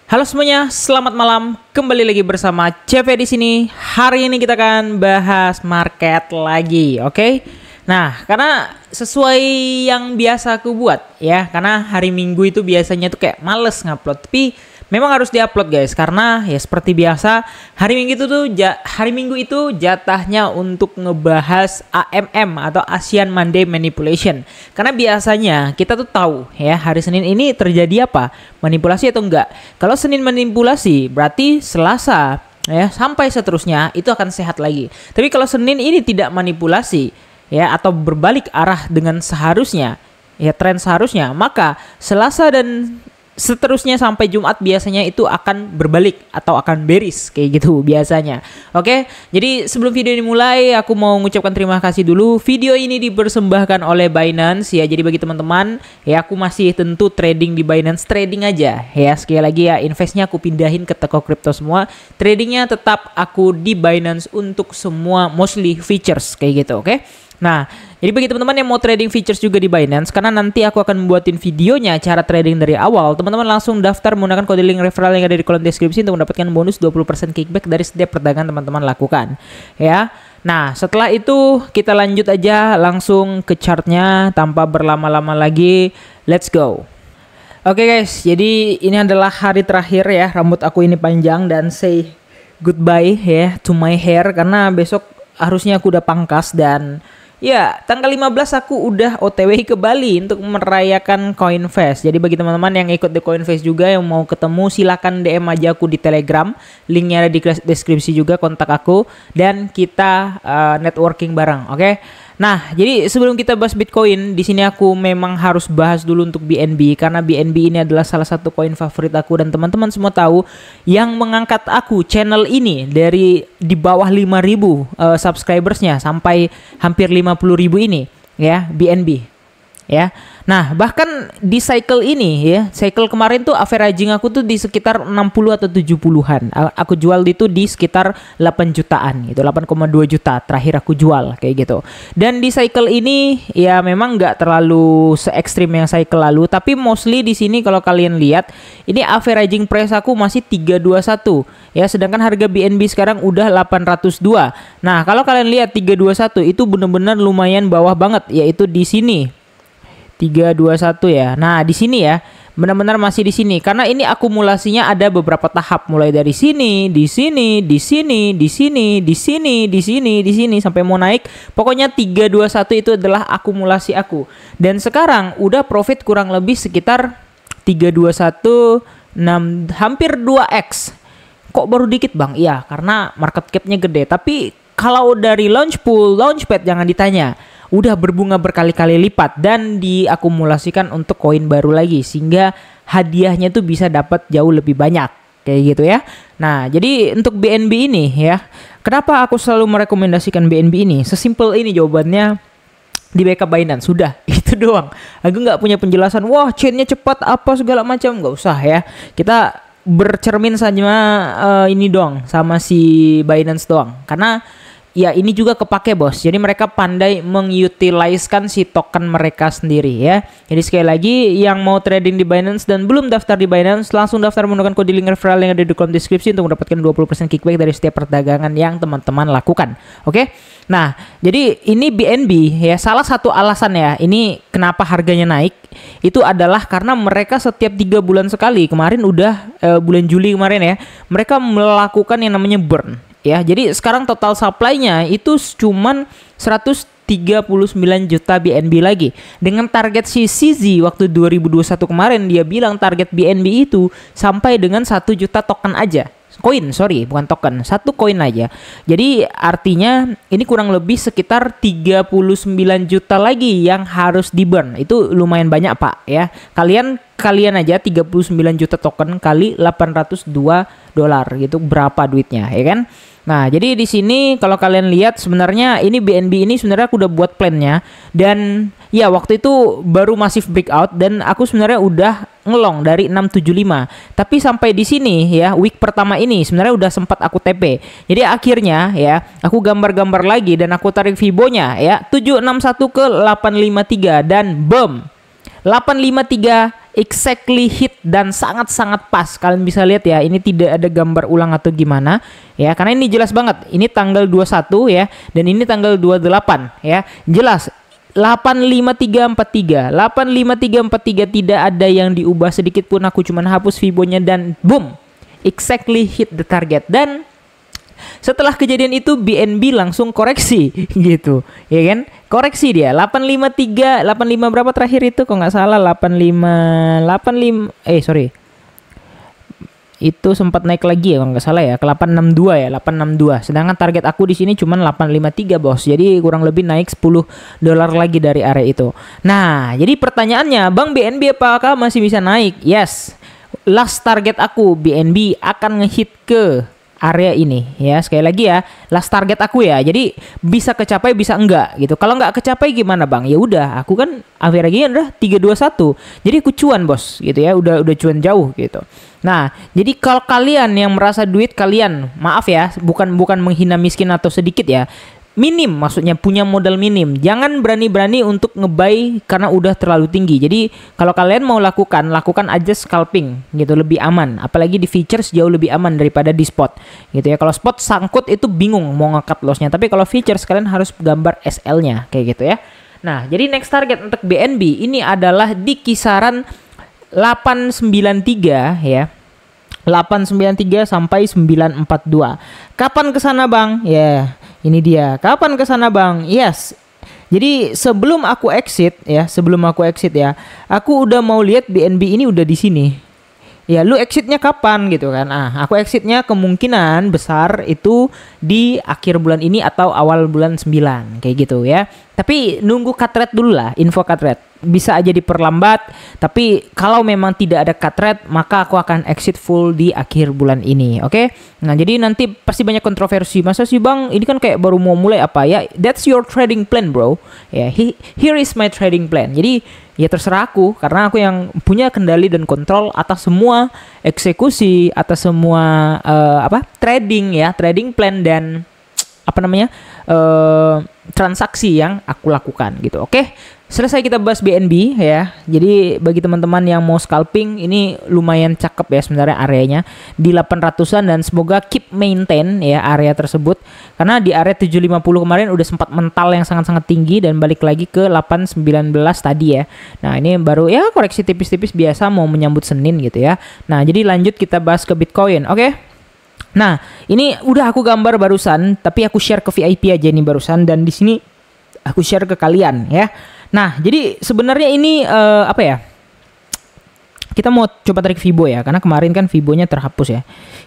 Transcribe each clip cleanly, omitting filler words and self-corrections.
Halo semuanya, selamat malam. Kembali lagi bersama CV di sini. Hari ini kita akan bahas market lagi, oke? Nah, karena sesuai yang biasa aku buat ya, karena hari Minggu itu biasanya tuh kayak males ngupload, tapi memang harus diupload guys, karena ya seperti biasa hari Minggu itu jatahnya untuk ngebahas AMM atau Asian Monday Manipulation. Karena biasanya kita tuh tahu ya hari Senin ini terjadi apa, manipulasi atau enggak. Kalau Senin manipulasi berarti Selasa ya sampai seterusnya itu akan sehat lagi. Tapi kalau Senin ini tidak manipulasi ya atau berbalik arah dengan seharusnya ya tren seharusnya, maka Selasa dan seterusnya sampai Jumat biasanya itu akan berbalik atau akan bearish kayak gitu biasanya. Oke, jadi sebelum video ini mulai aku mau mengucapkan terima kasih dulu. Video ini dipersembahkan oleh Binance ya. Jadi bagi teman-teman ya, aku masih tentu trading di Binance, trading aja ya. Sekali lagi ya, investnya aku pindahin ke toko kripto semua. Tradingnya tetap aku di Binance untuk semua mostly features kayak gitu, oke? Nah, jadi bagi teman-teman yang mau trading features juga di Binance, karena nanti aku akan membuatin videonya cara trading dari awal, teman-teman langsung daftar menggunakan kode link referral yang ada di kolom deskripsi untuk mendapatkan bonus 20% kickback dari setiap perdagangan teman-teman lakukan ya. Nah, setelah itu kita lanjut aja langsung ke chartnya tanpa berlama-lama lagi. Let's go. Oke guys, jadi ini adalah hari terakhir ya, rambut aku ini panjang, dan say goodbye ya to my hair, karena besok harusnya aku udah pangkas. Dan ya, tanggal 15 aku udah OTW ke Bali untuk merayakan Coinfest. Jadi bagi teman-teman yang ikut di Coinfest juga yang mau ketemu, silakan DM aja aku di Telegram. Linknya ada di deskripsi juga, kontak aku dan kita networking bareng, oke? Nah, jadi sebelum kita bahas Bitcoin, di sini aku memang harus bahas dulu untuk BNB, karena BNB ini adalah salah satu koin favorit aku, dan teman-teman semua tahu yang mengangkat aku channel ini dari di bawah 5.000 subscribersnya sampai hampir 50.000 ini ya, BNB ya. Nah, bahkan di cycle ini ya, cycle kemarin tuh averaging aku tuh di sekitar 60 atau 70-an. Aku jual itu di sekitar 8 jutaan gitu, 8,2 juta terakhir aku jual kayak gitu. Dan di cycle ini ya memang nggak terlalu se-ekstrim yang cycle lalu, tapi mostly di sini kalau kalian lihat ini averaging price aku masih 321 ya, sedangkan harga BNB sekarang udah 802. Nah, kalau kalian lihat 321 itu benar-benar lumayan bawah banget, yaitu di sini 321 ya. Nah, di sini ya, benar-benar masih di sini, karena ini akumulasinya ada beberapa tahap, mulai dari sini, di sini, di sini, di sini, di sini, di sini, di sini sampai mau naik. Pokoknya 321 itu adalah akumulasi aku. Dan sekarang udah profit kurang lebih sekitar 321 hampir 2x. Kok baru dikit, Bang? Iya, karena market cap-nya gede. Tapi kalau dari launchpad jangan ditanya. Udah berbunga berkali-kali lipat dan diakumulasikan untuk koin baru lagi, sehingga hadiahnya tuh bisa dapat jauh lebih banyak kayak gitu ya. Nah, jadi untuk BNB ini ya, kenapa aku selalu merekomendasikan BNB ini? Sesimpel ini jawabannya, di backup Binance, sudah itu doang. Aku nggak punya penjelasan, wah chainnya cepat apa segala macam, nggak usah ya. Kita bercermin saja ini doang sama si Binance doang, karena ya ini juga kepake bos. Jadi mereka pandai mengutiliskan si token mereka sendiri ya. Jadi sekali lagi, yang mau trading di Binance dan belum daftar di Binance, langsung daftar menggunakan kode link referral yang ada di kolom deskripsi untuk mendapatkan 20% kickback dari setiap perdagangan yang teman-teman lakukan. Oke? Nah, jadi ini BNB ya, salah satu alasan ya ini kenapa harganya naik itu adalah karena mereka setiap 3 bulan sekali, kemarin udah bulan Juli kemarin ya, mereka melakukan yang namanya burn. Ya, jadi sekarang total supply-nya itu cuman 139 juta BNB lagi. Dengan target si CZ waktu 2021 kemarin, dia bilang target BNB itu sampai dengan 1 juta token aja. Koin, sorry, bukan token, 1 koin aja. Jadi artinya ini kurang lebih sekitar 39 juta lagi yang harus di burn. Itu lumayan banyak Pak ya. Kalian aja 39 juta token kali 802 dolar gitu, berapa duitnya ya kan? Nah, jadi di sini kalau kalian lihat sebenarnya ini BNB ini sebenarnya aku udah buat plannya, dan ya waktu itu baru masif breakout dan aku sebenarnya udah ngelong dari 675. Tapi sampai di sini ya, week pertama ini sebenarnya udah sempat aku TP. Jadi akhirnya ya, aku gambar-gambar lagi dan aku tarik Fibonya ya, 761 ke 853 dan boom. 853 exactly hit dan sangat-sangat pas. Kalian bisa lihat ya, ini tidak ada gambar ulang atau gimana ya, karena ini jelas banget. Ini tanggal 21 ya, dan ini tanggal 28 ya. Jelas 85343. 85343 tidak ada yang diubah sedikit pun. Aku cuma hapus Fibonya dan boom, exactly hit the target. Dan setelah kejadian itu BNB langsung koreksi gitu, ya kan? Koreksi dia 853, 85 berapa terakhir itu kok nggak salah 85 sorry. Itu sempat naik lagi ya kalau nggak salah ya ke 862 ya, 862. Sedangkan target aku di sini cuma 853, Bos. Jadi kurang lebih naik $10 lagi dari area itu. Nah, jadi pertanyaannya, Bang, BNB apakah masih bisa naik? Yes. Last target aku BNB akan ngehit ke area ini ya, sekali lagi ya, last target aku ya, jadi bisa kecapai bisa enggak gitu. Kalau enggak kecapai gimana, Bang? Ya udah, aku kan average-nya udah 321, jadi aku cuan, Bos, gitu ya, udah cuan jauh gitu. Nah, jadi kalau kalian yang merasa duit kalian, maaf ya, bukan menghina miskin atau sedikit ya, minim, maksudnya punya modal minim, jangan berani-berani untuk ngebuy karena udah terlalu tinggi. Jadi kalau kalian mau lakukan aja scalping gitu, lebih aman. Apalagi di features jauh lebih aman daripada di spot gitu ya. Kalau spot sangkut itu bingung mau nge-cut lossnya, tapi kalau features kalian harus gambar SL-nya kayak gitu ya. Nah, jadi next target untuk BNB ini adalah di kisaran 893 ya. 893 sampai 942. Kapan ke sana, Bang? Ya, ini dia. Kapan ke sana, Bang? Yes. Jadi sebelum aku exit ya, aku udah mau lihat BNB ini udah di sini. Ya, lu exitnya kapan gitu kan? Aku exitnya kemungkinan besar itu di akhir bulan ini atau awal bulan 9 kayak gitu ya. Tapi nunggu cut rate dulu lah, info cut rate. Bisa aja diperlambat, tapi kalau memang tidak ada cut rate, maka aku akan exit full di akhir bulan ini, oke? Nah, jadi nanti pasti banyak kontroversi. Masa sih, Bang, ini kan kayak baru mau mulai apa ya? That's your trading plan, bro. Ya, here is my trading plan. Jadi, ya terserah aku, karena aku yang punya kendali dan kontrol atas semua eksekusi, atas semua trading ya, trading plan dan transaksi yang aku lakukan gitu. Oke, selesai kita bahas BNB ya. Jadi bagi teman-teman yang mau scalping, ini lumayan cakep ya sebenarnya areanya di 800-an, dan semoga keep maintain ya area tersebut, karena di area 750 kemarin udah sempat mental yang sangat-sangat tinggi dan balik lagi ke 819 tadi ya. Nah, ini baru ya koreksi tipis-tipis biasa mau menyambut Senin gitu ya. Nah, jadi lanjut kita bahas ke Bitcoin. Oke. Nah, ini udah aku gambar barusan, tapi aku share ke VIP aja nih barusan, dan di sini aku share ke kalian ya. Nah, jadi sebenarnya ini kita mau coba tarik Fibo ya, karena kemarin kan Fibonya terhapus ya.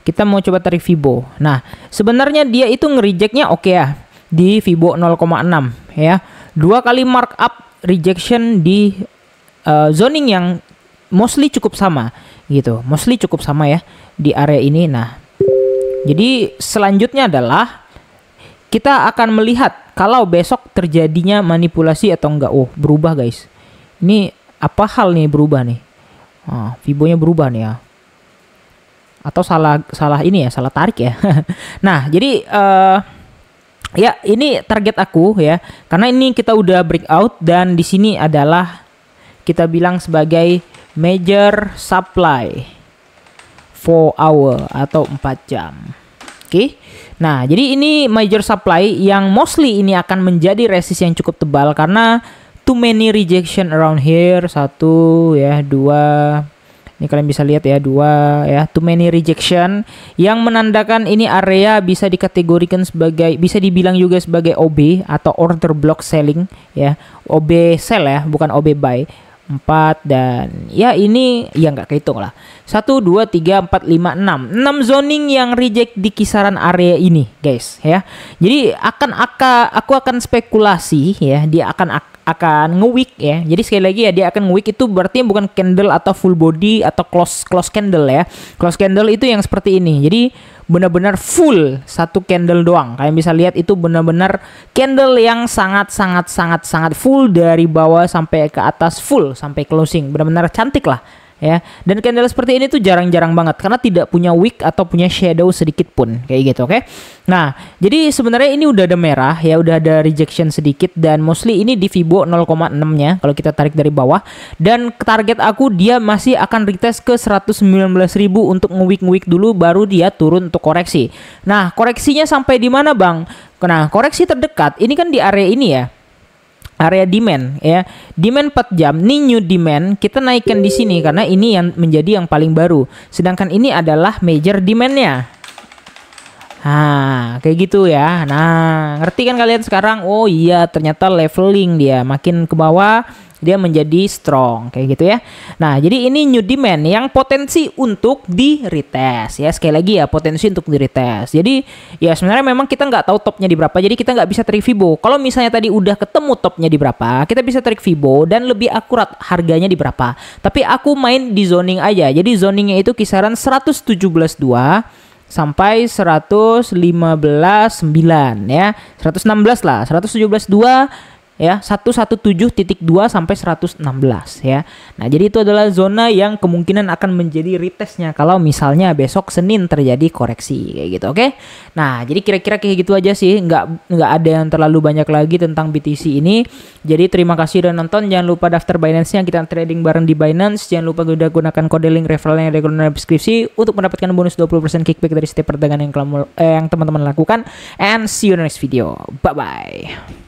Kita mau coba tarik Fibo. Nah, sebenarnya dia itu nge-rejectnya oke ya di Fibo 0,6 ya. 2 kali markup rejection di zoning yang mostly cukup sama gitu. Mostly cukup sama ya di area ini. Nah, jadi selanjutnya adalah kita akan melihat kalau besok terjadinya manipulasi atau enggak. Oh, berubah guys. Ini apa hal nih berubah nih? Fibonya berubah nih ya. Atau salah ini ya, salah tarik ya. Nah, jadi ya ini target aku ya. Karena ini kita udah breakout, dan di sini adalah kita bilang sebagai major supply 4 hour atau 4 jam. Oke. Nah, jadi ini major supply yang mostly ini akan menjadi resist yang cukup tebal karena too many rejection around here. 1 ya, 2. Ini kalian bisa lihat ya, 2 ya, too many rejection yang menandakan ini area bisa dikategorikan sebagai, bisa dibilang juga sebagai OB atau order block selling ya. OB sell ya, bukan OB buy. 4, dan ya ini ya nggak kehitung lah. 1, 2, 3, 4, 5, 6 zoning yang reject di kisaran area ini guys ya. Jadi aku akan spekulasi ya, dia akan nge-wick ya. Jadi sekali lagi ya, dia akan nge-wick itu berarti bukan candle atau full body atau close candle ya. Close candle itu yang seperti ini. Jadi benar-benar full satu candle doang. Kalian bisa lihat itu benar-benar candle yang sangat full dari bawah sampai ke atas, full sampai closing. Benar-benar cantik lah ya. Dan candle seperti ini tuh jarang-jarang banget karena tidak punya wick atau punya shadow sedikit pun kayak gitu, oke. Nah, jadi sebenarnya ini udah ada merah ya, udah ada rejection sedikit dan mostly ini di Fibo 0,6-nya kalau kita tarik dari bawah, dan target aku dia masih akan retest ke 119.000 untuk nge-wick dulu baru dia turun untuk koreksi. Nah, koreksinya sampai di mana, Bang? Nah, koreksi terdekat ini kan di area ini ya. Area demand ya, demand 4 jam, ini new demand kita naikkan di sini karena ini yang menjadi yang paling baru. Sedangkan ini adalah major demandnya. Nah, kayak gitu ya. Nah, ngerti kan kalian sekarang? Oh iya, ternyata leveling dia makin ke bawah dia menjadi strong kayak gitu ya. Nah, jadi ini new demand yang potensi untuk di retest ya. Sekali lagi ya, potensi untuk di retest. Jadi ya sebenarnya memang kita nggak tahu topnya di berapa, jadi kita nggak bisa tarik Fibo. Kalau misalnya tadi udah ketemu topnya di berapa, kita bisa tarik Fibo dan lebih akurat harganya di berapa. Tapi aku main di zoning aja. Jadi zoningnya itu kisaran 117.2 sampai 115.9 ya. 116 lah, 117.2 ya, 117.2 sampai 116 ya. Nah, jadi itu adalah zona yang kemungkinan akan menjadi retestnya kalau misalnya besok Senin terjadi koreksi kayak gitu, oke. Nah, jadi kira-kira kayak gitu aja sih, nggak ada yang terlalu banyak lagi tentang BTC ini. Jadi terima kasih udah nonton, jangan lupa daftar Binance-nya, kita trading bareng di Binance. Jangan lupa udah gunakan kode link referral yang ada di deskripsi untuk mendapatkan bonus 20% kickback dari setiap perdagangan yang teman-teman lakukan. And see you in the next video. Bye bye.